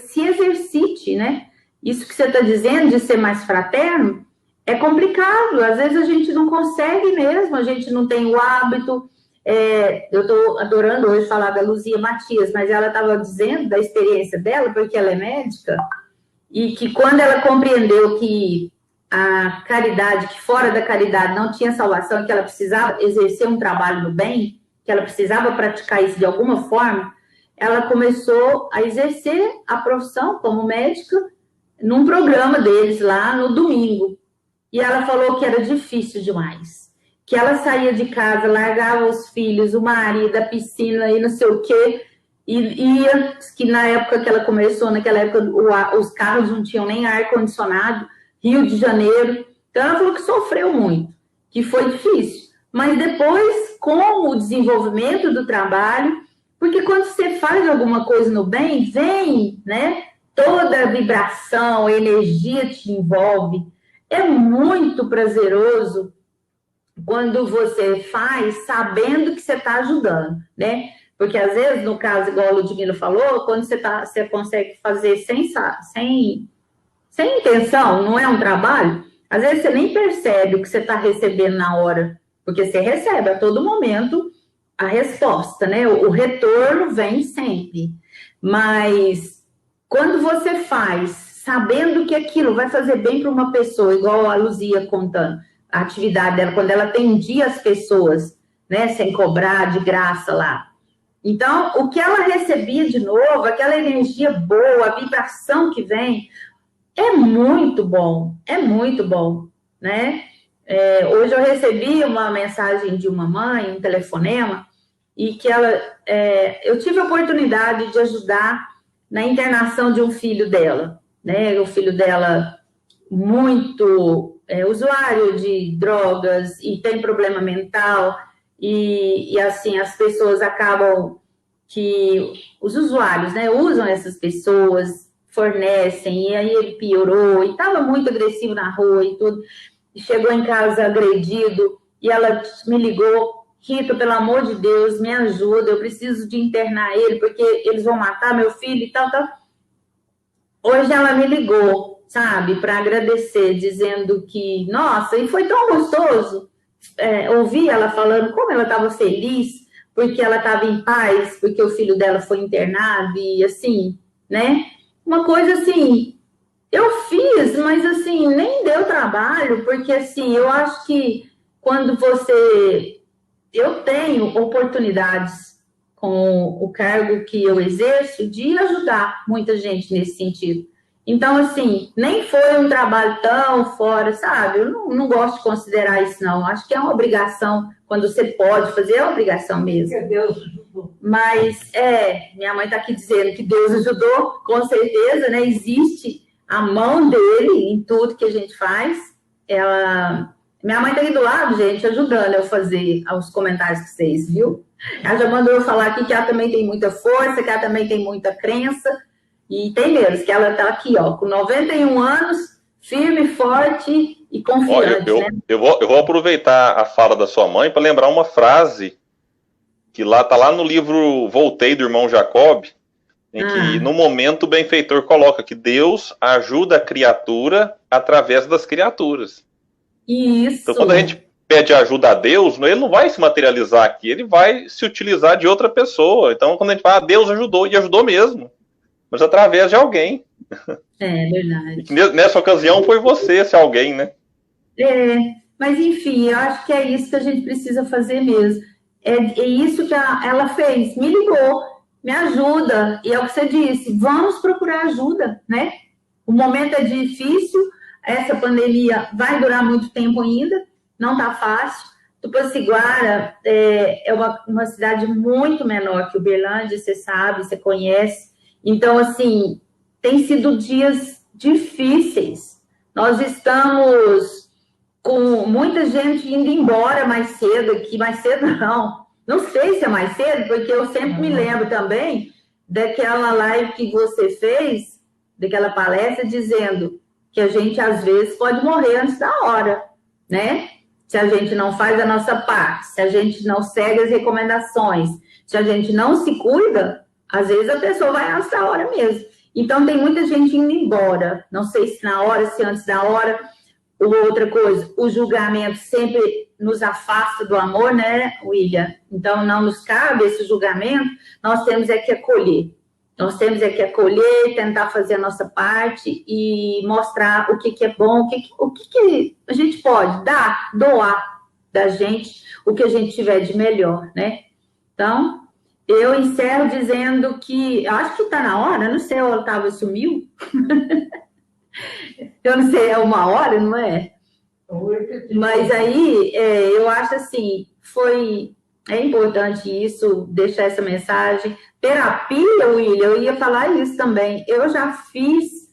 se exercite, né? Isso que você está dizendo de ser mais fraterno é complicado. Às vezes a gente não consegue mesmo, a gente não tem o hábito. Eu estou adorando hoje falar da Luzia Matias, mas ela estava dizendo da experiência dela, porque ela é médica, e que quando ela compreendeu que a caridade, que fora da caridade não tinha salvação, que ela precisava exercer um trabalho no bem, que ela precisava praticar isso de alguma forma, ela começou a exercer a profissão como médica num programa deles lá no domingo. E ela falou que era difícil demais. que ela saía de casa, largava os filhos, o marido, a piscina e não sei o quê, e ia, que na época que ela começou, naquela época os carros não tinham nem ar-condicionado, Rio de Janeiro, então ela falou que sofreu muito, que foi difícil, mas depois, com o desenvolvimento do trabalho, porque quando você faz alguma coisa no bem, vem, né, toda a vibração, a energia te envolve, é muito prazeroso quando você faz sabendo que você está ajudando, né? Porque às vezes, no caso, igual a Ludmila falou, quando você consegue fazer sem intenção, não é um trabalho, às vezes você nem percebe o que você está recebendo na hora, porque você recebe a todo momento a resposta, né? O retorno vem sempre. Mas quando você faz, sabendo que aquilo vai fazer bem para uma pessoa, igual a Luzia contando, a atividade dela, quando ela atendia as pessoas, né, sem cobrar de graça lá. Então, o que ela recebia de novo, aquela energia boa, a vibração que vem, é muito bom, né? Hoje eu recebi uma mensagem de uma mãe, um telefonema, e que eu tive a oportunidade de ajudar na internação de um filho dela, né? O filho dela muito usuário de drogas e tem problema mental, e assim, as pessoas acabam que os usuários, né, usam essas pessoas, fornecem, e aí ele piorou, e estava muito agressivo na rua e tudo, e chegou em casa agredido, e ela me ligou, Rita, pelo amor de Deus, me ajuda, eu preciso de internar ele, porque eles vão matar meu filho e tal, tal. Hoje ela me ligou, sabe, para agradecer, dizendo que, nossa, e foi tão gostoso ouvir ela falando como ela estava feliz, porque ela estava em paz, porque o filho dela foi internado, e assim, né, uma coisa assim, eu fiz, mas assim, nem deu trabalho, porque assim, eu acho que quando eu tenho oportunidades com o cargo que eu exerço de ajudar muita gente nesse sentido. Então, assim, nem foi um trabalho tão fora, sabe? Eu não gosto de considerar isso, não. Acho que é uma obrigação, quando você pode fazer, é uma obrigação mesmo.
Que Deus ajudou.
Mas, minha mãe está aqui dizendo que Deus ajudou, com certeza, né? Existe a mão dele em tudo que a gente faz. Minha mãe está aqui do lado, gente, ajudando eu fazer os comentários que vocês, viu? Ela já mandou eu falar aqui que ela também tem muita força, que ela também tem muita crença. E tem menos, que ela está aqui, ó, com 91 anos, firme, forte e confiante.
Olha, eu vou aproveitar a fala da sua mãe para lembrar uma frase que está lá no livro Voltei, do irmão Jacob, em que no momento o benfeitor coloca que Deus ajuda a criatura através das criaturas.
Isso.
Então, quando a gente pede ajuda a Deus, ele não vai se materializar aqui, ele vai se utilizar de outra pessoa. Então, quando a gente fala, Deus ajudou, e ajudou mesmo, mas através de alguém.
É verdade.
Nessa ocasião foi você, esse alguém, né?
Mas enfim, eu acho que é isso que a gente precisa fazer mesmo. É isso que ela fez, me ligou, me ajuda, e é o que você disse, vamos procurar ajuda, né? O momento é difícil, essa pandemia vai durar muito tempo ainda, não tá fácil. Tupaciguara é uma cidade muito menor que Uberlândia, você sabe, você conhece. Então, assim, tem sido dias difíceis. Nós estamos com muita gente indo embora mais cedo aqui, mais cedo não sei se é mais cedo, porque eu sempre me lembro também daquela live que você fez, daquela palestra, dizendo que a gente, às vezes, pode morrer antes da hora, né? Se a gente não faz a nossa parte, se a gente não segue as recomendações, se a gente não se cuida, às vezes a pessoa vai antes da hora mesmo. Então, tem muita gente indo embora. Não sei se na hora, se antes da hora. Outra coisa, o julgamento sempre nos afasta do amor, né, William? Então, não nos cabe esse julgamento. Nós temos que acolher. Nós temos que acolher, tentar fazer a nossa parte e mostrar o que é bom, o que a gente pode doar da gente, o que a gente tiver de melhor, né? Então, eu encerro dizendo que, acho que está na hora, não sei, o Otávio sumiu. Eu não sei, é 1 hora, não é? Mas aí, eu acho assim, é importante isso, deixar essa mensagem. Terapia, William, eu ia falar isso também. Eu já fiz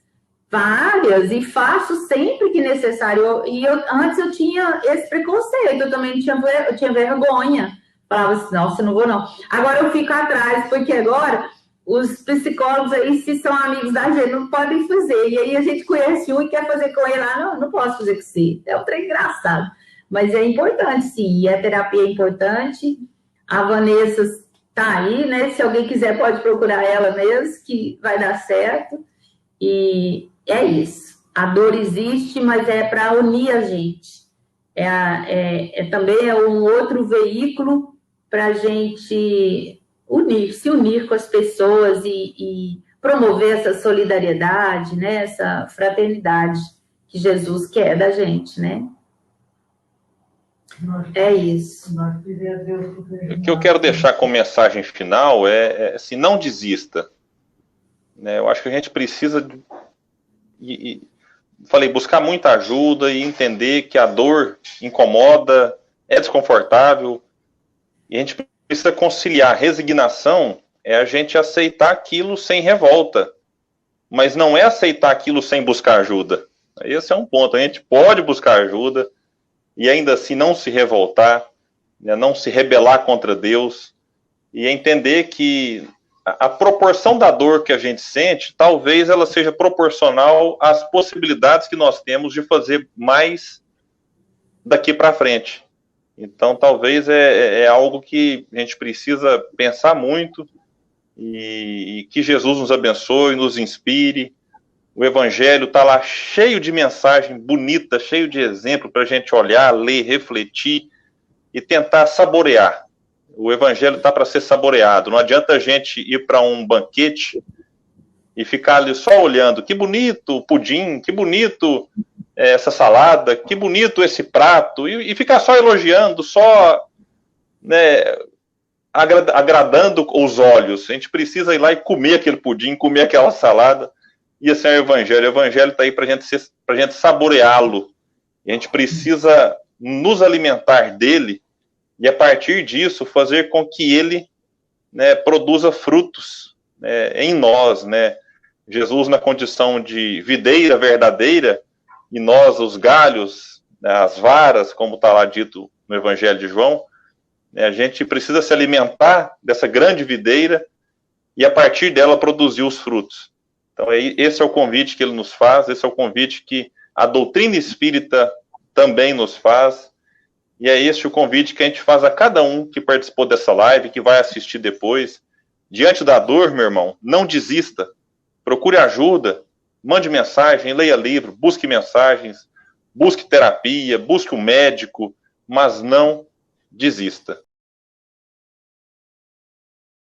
várias e faço sempre que necessário. Antes eu tinha esse preconceito, eu também eu tinha vergonha. Falava assim, nossa, não vou não. Agora eu fico atrás, porque agora os psicólogos aí, se são amigos da gente, não podem fazer. E aí a gente conhece um e quer fazer com ele lá, não, não posso fazer com você. É um trem engraçado. Mas é importante, sim. E a terapia é importante. A Vanessa está aí, né? Se alguém quiser, pode procurar ela mesmo, que vai dar certo. E é isso. A dor existe, mas é para unir a gente. Também é um outro veículo para a gente se unir com as pessoas e promover essa solidariedade, né? Essa fraternidade que Jesus quer da gente, né? É isso.
O que eu quero deixar como mensagem final é assim, não desista. Né? Eu acho que a gente precisa buscar muita ajuda e entender que a dor incomoda, é desconfortável, e a gente precisa conciliar. Resignação é a gente aceitar aquilo sem revolta, mas não é aceitar aquilo sem buscar ajuda. Esse é um ponto. A gente pode buscar ajuda e ainda assim não se revoltar, né, não se rebelar contra Deus, e entender que a proporção da dor que a gente sente, talvez ela seja proporcional às possibilidades que nós temos de fazer mais daqui para frente. Então, talvez é algo que a gente precisa pensar muito, e que Jesus nos abençoe, nos inspire. O Evangelho está lá cheio de mensagem bonita, cheio de exemplo para a gente olhar, ler, refletir e tentar saborear. O Evangelho está para ser saboreado. Não adianta a gente ir para um banquete e ficar ali só olhando. Que bonito o pudim, que bonito essa salada, que bonito esse prato. E ficar só elogiando, só, né, agradando os olhos. A gente precisa ir lá e comer aquele pudim, comer aquela salada. E assim é o Evangelho. O Evangelho está aí para a gente saboreá-lo. E a gente precisa nos alimentar dele e, a partir disso, fazer com que ele, né, produza frutos, né, em nós. Né? Jesus, na condição de videira verdadeira, e nós, os galhos, né, as varas, como está lá dito no Evangelho de João, né, a gente precisa se alimentar dessa grande videira e, a partir dela, produzir os frutos. Então, esse é o convite que ele nos faz, esse é o convite que a doutrina espírita também nos faz, e é esse o convite que a gente faz a cada um que participou dessa live, que vai assistir depois. Diante da dor, meu irmão, não desista, procure ajuda, mande mensagem, leia livro, busque mensagens, busque terapia, busque um médico, mas não desista.